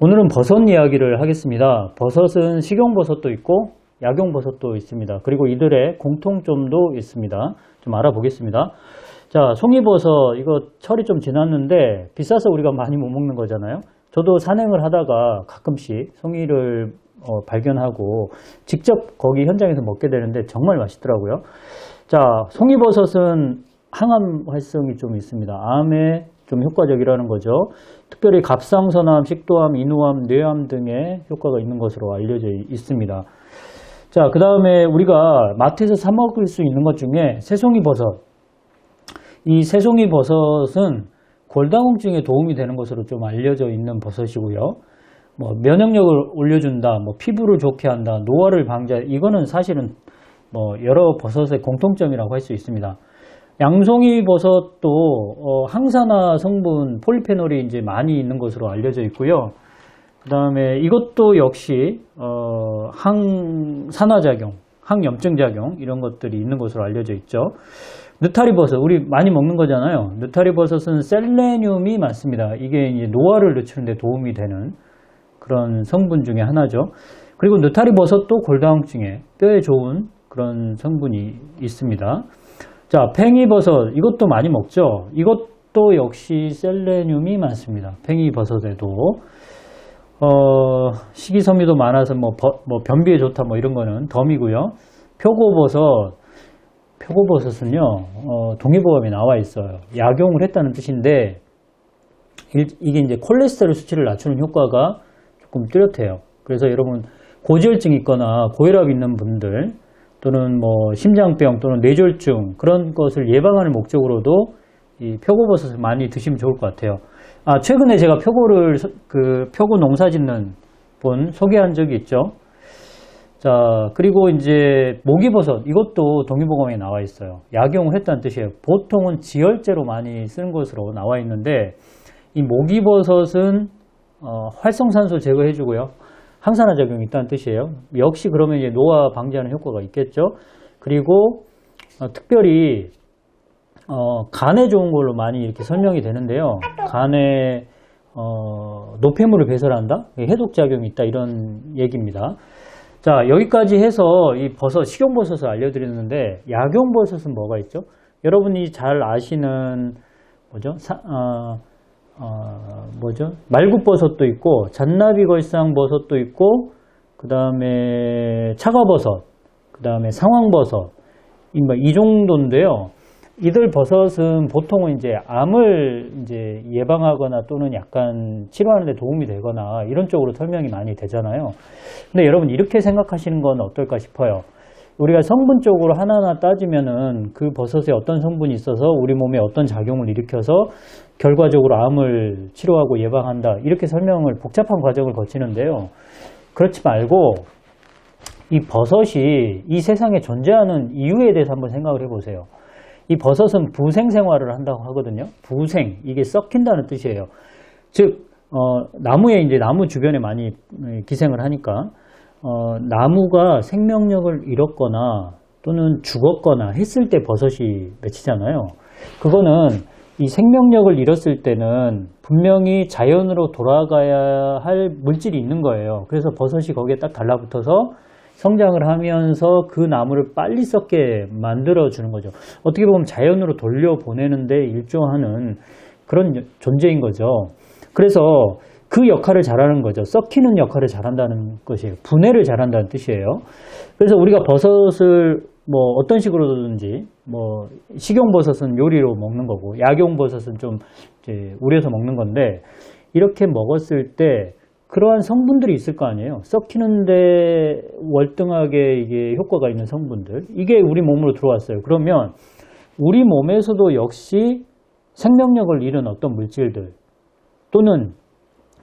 오늘은 버섯 이야기를 하겠습니다. 버섯은 식용버섯도 있고 약용버섯도 있습니다. 그리고 이들의 공통점도 있습니다. 좀 알아보겠습니다. 자, 송이버섯 이거 철이 좀 지났는데 비싸서 우리가 많이 못 먹는 거잖아요. 저도 산행을 하다가 가끔씩 송이를 발견하고 직접 거기 현장에서 먹게 되는데 정말 맛있더라고요. 자, 송이버섯은 항암 활성이 좀 있습니다. 암에 좀 효과적이라는 거죠. 특별히 갑상선암, 식도암, 인후암, 뇌암 등의 효과가 있는 것으로 알려져 있습니다. 자, 그 다음에 우리가 마트에서 사 먹을 수 있는 것 중에 새송이버섯. 이 새송이버섯은 골다공증에 도움이 되는 것으로 좀 알려져 있는 버섯이고요. 뭐 면역력을 올려준다, 뭐 피부를 좋게 한다, 노화를 방지한다. 이거는 사실은 뭐 여러 버섯의 공통점이라고 할 수 있습니다. 양송이버섯도 항산화 성분 폴리페놀이 이제 많이 있는 것으로 알려져 있고요. 그 다음에 이것도 역시 항산화작용, 항염증작용 이런 것들이 있는 것으로 알려져 있죠. 느타리버섯 우리 많이 먹는 거잖아요. 느타리버섯은 셀레늄이 많습니다. 이게 이제 노화를 늦추는 데 도움이 되는 그런 성분 중에 하나죠. 그리고 느타리버섯도 골다공증에 뼈에 좋은 그런 성분이 있습니다. 자, 팽이버섯 이것도 많이 먹죠. 이것도 역시 셀레늄이 많습니다. 팽이버섯에도 식이섬유도 많아서 뭐 변비에 좋다 뭐 이런 거는 덤이고요. 표고버섯은요 동의보감에 나와 있어요. 약용을 했다는 뜻인데 이게 이제 콜레스테롤 수치를 낮추는 효과가 조금 뚜렷해요. 그래서 여러분 고지혈증 있거나 고혈압 있는 분들 또는 뭐 심장병 또는 뇌졸중 그런 것을 예방하는 목적으로도 이 표고버섯을 많이 드시면 좋을 것 같아요. 아, 최근에 제가 표고 농사 짓는 분 소개한 적이 있죠. 자, 그리고 이제 모기버섯 이것도 동의보감에 나와 있어요. 약용을 했다는 뜻이에요. 보통은 지혈제로 많이 쓰는 것으로 나와 있는데 이 모기버섯은 활성산소 제거해 주고요. 항산화 작용이 있다는 뜻이에요. 역시 그러면 이제 노화 방지하는 효과가 있겠죠. 그리고 특별히 간에 좋은 걸로 많이 이렇게 설명이 되는데요. 간에 노폐물을 배설한다, 해독 작용이 있다 이런 얘기입니다. 자, 여기까지 해서 이 버섯, 식용버섯을 알려드렸는데 약용버섯은 뭐가 있죠? 여러분이 잘 아시는 말굽버섯도 있고 잔나비걸상버섯도 있고 그 다음에 차가버섯, 그 다음에 상황버섯 이 정도인데요. 이들 버섯은 보통은 이제 암을 이제 예방하거나 또는 약간 치료하는 데 도움이 되거나 이런 쪽으로 설명이 많이 되잖아요. 근데 여러분 이렇게 생각하시는 건 어떨까 싶어요. 우리가 성분 쪽으로 하나하나 따지면은 그 버섯에 어떤 성분이 있어서 우리 몸에 어떤 작용을 일으켜서 결과적으로 암을 치료하고 예방한다 이렇게 설명을 복잡한 과정을 거치는데요. 그렇지 말고 이 버섯이 이 세상에 존재하는 이유에 대해서 한번 생각을 해보세요. 이 버섯은 부생 생활을 한다고 하거든요. 부생, 이게 썩힌다는 뜻이에요. 즉 나무에 이제 나무 주변에 많이 기생을 하니까 나무가 생명력을 잃었거나 또는 죽었거나 했을 때 버섯이 맺히잖아요. 그거는 이 생명력을 잃었을 때는 분명히 자연으로 돌아가야 할 물질이 있는 거예요. 그래서 버섯이 거기에 딱 달라붙어서 성장을 하면서 그 나무를 빨리 썩게 만들어 주는 거죠. 어떻게 보면 자연으로 돌려보내는데 일조하는 그런 존재인 거죠. 그래서 그 역할을 잘하는 거죠. 썩히는 역할을 잘한다는 것이에요. 분해를 잘한다는 뜻이에요. 그래서 우리가 버섯을 뭐 어떤 식으로든지 뭐 식용버섯은 요리로 먹는 거고 약용버섯은 좀 이제 우려서 먹는 건데 이렇게 먹었을 때 그러한 성분들이 있을 거 아니에요. 썩히는데 월등하게 이게 효과가 있는 성분들. 이게 우리 몸으로 들어왔어요. 그러면 우리 몸에서도 역시 생명력을 잃은 어떤 물질들 또는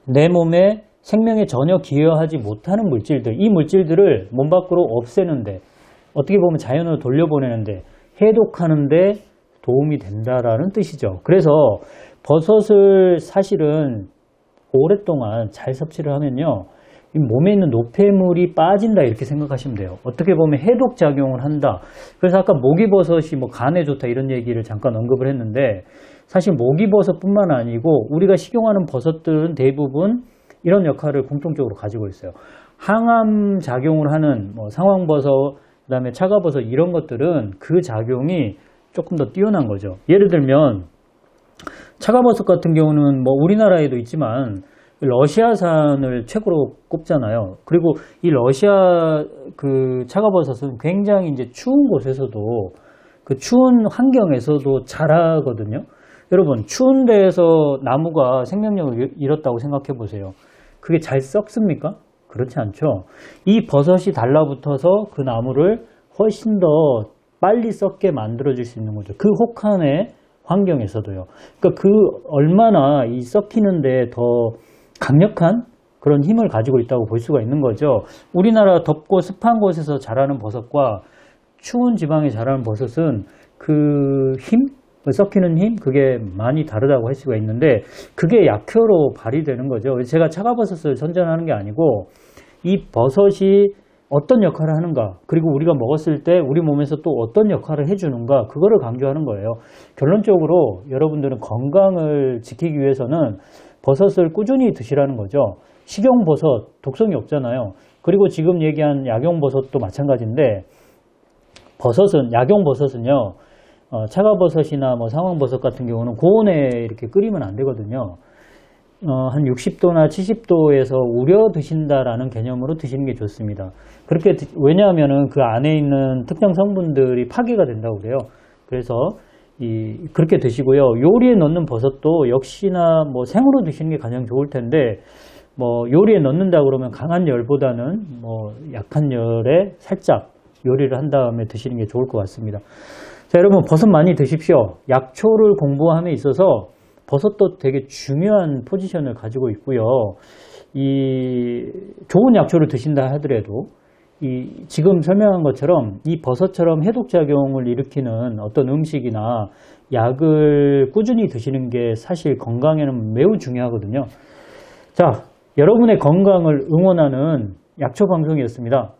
내 몸에 생명에 전혀 기여하지 못하는 물질들, 이 물질들을 몸 밖으로 없애는데 어떻게 보면 자연으로 돌려보내는데 해독하는데 도움이 된다라는 뜻이죠. 그래서 버섯을 사실은 오랫동안 잘 섭취를 하면요 몸에 있는 노폐물이 빠진다 이렇게 생각하시면 돼요. 어떻게 보면 해독 작용을 한다. 그래서 아까 모기버섯이 뭐 간에 좋다 이런 얘기를 잠깐 언급을 했는데 사실 모기버섯뿐만 아니고 우리가 식용하는 버섯들은 대부분 이런 역할을 공통적으로 가지고 있어요. 항암 작용을 하는 뭐 상황버섯, 그다음에 차가버섯 이런 것들은 그 작용이 조금 더 뛰어난 거죠. 예를 들면 차가버섯 같은 경우는 뭐 우리나라에도 있지만 러시아산을 최고로 꼽잖아요. 그리고 이 러시아 그 차가버섯은 굉장히 이제 추운 곳에서도 그 추운 환경에서도 자라거든요. 여러분, 추운 데에서 나무가 생명력을 잃었다고 생각해 보세요. 그게 잘 썩습니까? 그렇지 않죠. 이 버섯이 달라붙어서 그 나무를 훨씬 더 빨리 썩게 만들어줄 수 있는 거죠. 그 혹한의 환경에서도요. 그러니까 그 얼마나 이 썩히는데 더 강력한 그런 힘을 가지고 있다고 볼 수가 있는 거죠. 우리나라 덥고 습한 곳에서 자라는 버섯과 추운 지방에 자라는 버섯은 그 힘, 썩히는 힘, 그게 많이 다르다고 할 수가 있는데 그게 약효로 발휘되는 거죠. 제가 차가버섯을 선전하는 게 아니고 이 버섯이 어떤 역할을 하는가, 그리고 우리가 먹었을 때 우리 몸에서 또 어떤 역할을 해주는가, 그거를 강조하는 거예요. 결론적으로 여러분들은 건강을 지키기 위해서는 버섯을 꾸준히 드시라는 거죠. 식용버섯 독성이 없잖아요. 그리고 지금 얘기한 약용버섯도 마찬가지인데 버섯은, 약용버섯은요, 차가버섯이나 뭐 상황버섯 같은 경우는 고온에 이렇게 끓이면 안 되거든요. 한 60도나 70도에서 우려 드신다라는 개념으로 드시는 게 좋습니다. 그렇게, 왜냐하면은 그 안에 있는 특정 성분들이 파괴가 된다고 그래요. 그래서 그렇게 드시고요. 요리에 넣는 버섯도 역시나 뭐 생으로 드시는 게 가장 좋을 텐데, 뭐 요리에 넣는다 그러면 강한 열보다는 뭐 약한 열에 살짝 요리를 한 다음에 드시는 게 좋을 것 같습니다. 자, 여러분, 버섯 많이 드십시오. 약초를 공부함에 있어서 버섯도 되게 중요한 포지션을 가지고 있고요. 이 좋은 약초를 드신다 하더라도 지금 설명한 것처럼 이 버섯처럼 해독작용을 일으키는 어떤 음식이나 약을 꾸준히 드시는 게 사실 건강에는 매우 중요하거든요. 자, 여러분의 건강을 응원하는 약초 방송이었습니다.